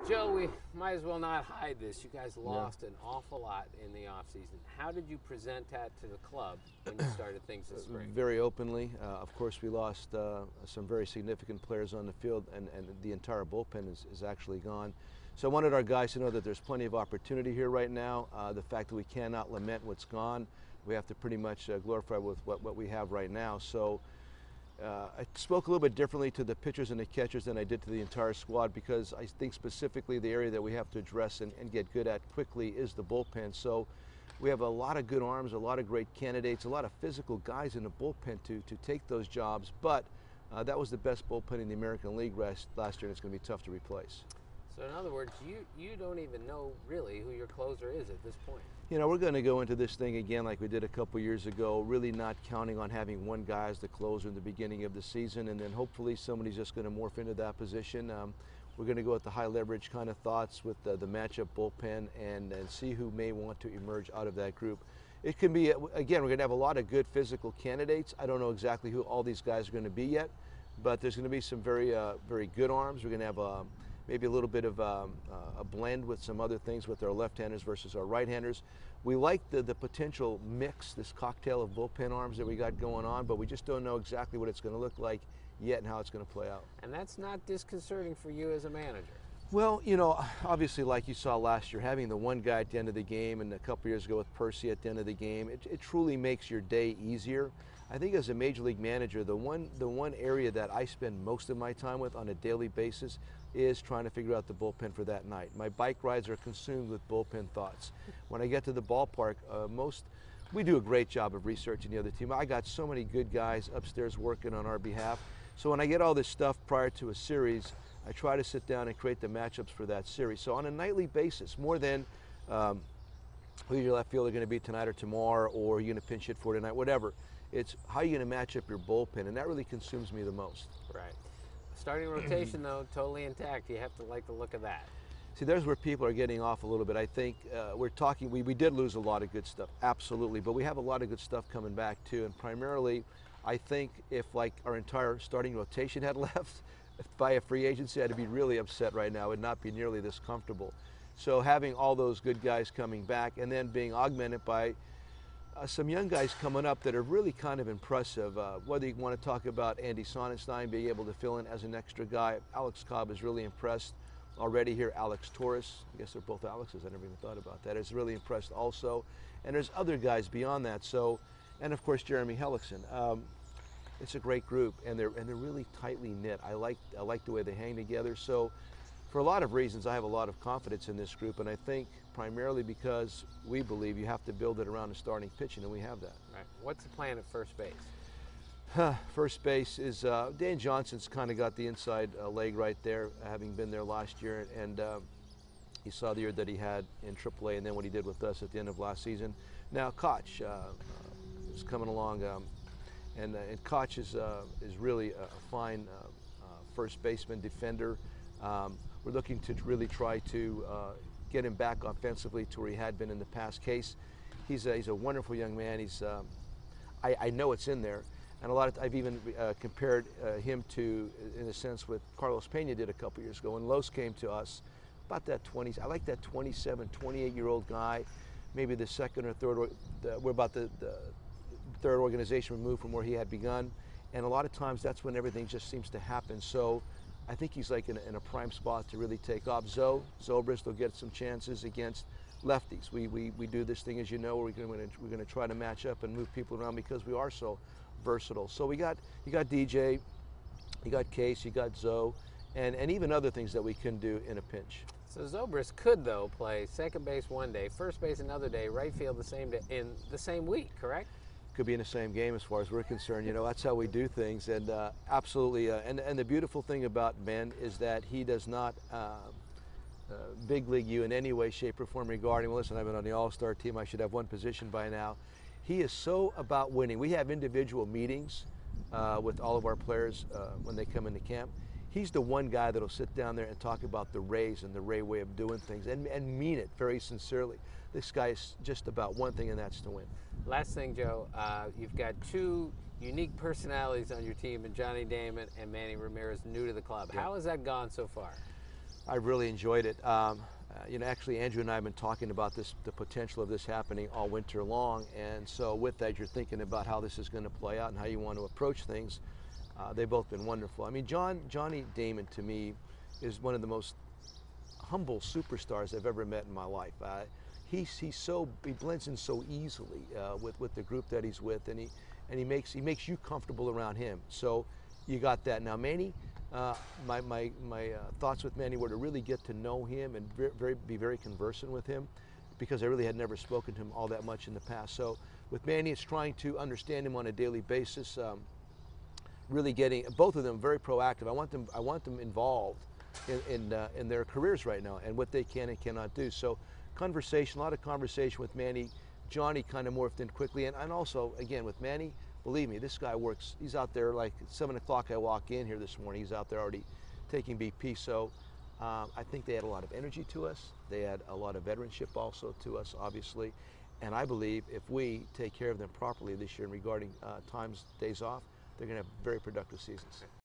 Joe, we might as well not hide this. You guys lost an awful lot in the offseason. How did you present that to the club when you started things this spring? Very openly. Of course, we lost some very significant players on the field, and the entire bullpen is actually gone. So I wanted our guys to know that there's plenty of opportunity here right now. The fact that we cannot lament what's gone, we have to pretty much glorify with what we have right now. So I spoke a little bit differently to the pitchers and the catchers than I did to the entire squad, because I think specifically the area that we have to address and get good at quickly is the bullpen. So we have a lot of good arms, a lot of great candidates, a lot of physical guys in the bullpen to take those jobs, but that was the best bullpen in the American League last year, and it's going to be tough to replace. So in other words, you don't even know really who your closer is at this point. You know, we're going to go into this thing again like we did a couple years ago, really not counting on having one guy as the closer in the beginning of the season, and then hopefully somebody's just going to morph into that position. We're going to go with the high leverage kind of thoughts with the matchup bullpen and see who may want to emerge out of that group. It can be, again, we're going to have a lot of good physical candidates. I don't know exactly who all these guys are going to be yet, but there's going to be some very good arms. We're going to have maybe a little bit of a blend with some other things with our left-handers versus our right-handers. We like the potential mix, this cocktail of bullpen arms that we got going on, but we just don't know exactly what it's going to look like yet and how it's going to play out. And that's not disconcerting for you as a manager. Well, you know, obviously, like you saw last year, having the one guy at the end of the game, and a couple years ago with Percy at the end of the game, it truly makes your day easier. I think as a major league manager, the one area that I spend most of my time with on a daily basis is trying to figure out the bullpen for that night. My bike rides are consumed with bullpen thoughts. When I get to the ballpark, we do a great job of researching the other team. I got so many good guys upstairs working on our behalf. So when I get all this stuff prior to a series, I try to sit down and create the matchups for that series. So on a nightly basis, more than who your left fielder going to be tonight or tomorrow, or you're going to pinch hit for tonight, whatever. It's how you're going to match up your bullpen, and that really consumes me the most. Right. Starting rotation, though, totally intact. You have to like the look of that. See, there's where people are getting off a little bit. I think we did lose a lot of good stuff, absolutely, but we have a lot of good stuff coming back too, and primarily, I think if like our entire starting rotation had left by a free agency, I'd be really upset right now. It would not be nearly this comfortable. So having all those good guys coming back and then being augmented by some young guys coming up that are really kind of impressive. Whether you want to talk about Andy Sonnenstein being able to fill in as an extra guy, Alex Cobb is really impressed already here. Alex Torres, I guess they're both Alexes, I never even thought about that, is really impressed also. And there's other guys beyond that. So, and of course Jeremy Hellickson. It's a great group, and they're really tightly knit. I like the way they hang together. So for a lot of reasons, I have a lot of confidence in this group, and I think primarily because we believe you have to build it around the starting pitching, and we have that. Right. What's the plan at first base? First base is Dan Johnson's kind of got the inside leg right there, having been there last year, and you saw the year that he had in AAA, and then what he did with us at the end of last season. Now Koch is coming along, and Koch is really a fine first baseman, defender. We're looking to really try to get him back offensively to where he had been in the past. Case, he's a wonderful young man. I know it's in there, and I've even compared him to, in a sense, what Carlos Pena did a couple years ago when Los came to us. About that 20s, I like that 27, 28-year-old guy, maybe the second or third. We're about the third organization removed from where he had begun, and a lot of times that's when everything just seems to happen. So I think he's like in a prime spot to really take off. Zobrist will get some chances against lefties. We do this thing, as you know, where we're going to try to match up and move people around because we are so versatile. So you got DJ, you got Case, you got Zoe, and even other things that we can do in a pinch. So Zobrist could, though, play second base one day, first base another day, right field the same day, in the same week, correct? Could be in the same game as far as we're concerned. You know, that's how we do things, and absolutely. And the beautiful thing about Ben is that he does not big league you in any way, shape, or form regarding, well, listen, I've been on the All-Star team, I should have one position by now. He is so about winning. We have individual meetings with all of our players when they come into camp. He's the one guy that'll sit down there and talk about the Rays and the Ray way of doing things and mean it very sincerely. This guy is just about one thing, and that's to win. Last thing, Joe, you've got two unique personalities on your team, and Johnny Damon and Manny Ramirez, new to the club. Yeah. How has that gone so far? I've really enjoyed it. You know, actually, Andrew and I have been talking about this, the potential of this happening all winter long, and so with that, you're thinking about how this is going to play out and how you want to approach things. They've both been wonderful. I mean, Johnny Damon, to me, is one of the most humble superstars I've ever met in my life. He blends in so easily with the group that he's with, and he makes you comfortable around him. So you got that. Now, Manny, my thoughts with Manny were to really get to know him and be very conversant with him, because I really had never spoken to him all that much in the past. So with Manny, it's trying to understand him on a daily basis, really getting both of them very proactive. I want them involved in their careers right now and what they can and cannot do. So conversation, a lot of conversation with Manny. Johnny kind of morphed in quickly, and also, again, with Manny, believe me, this guy works. He's out there like at 7 o'clock. I walk in here this morning. He's out there already taking BP. So I think they add a lot of energy to us. They add a lot of veteranship also to us, obviously. And I believe if we take care of them properly this year regarding times, days off, they're going to have very productive seasons.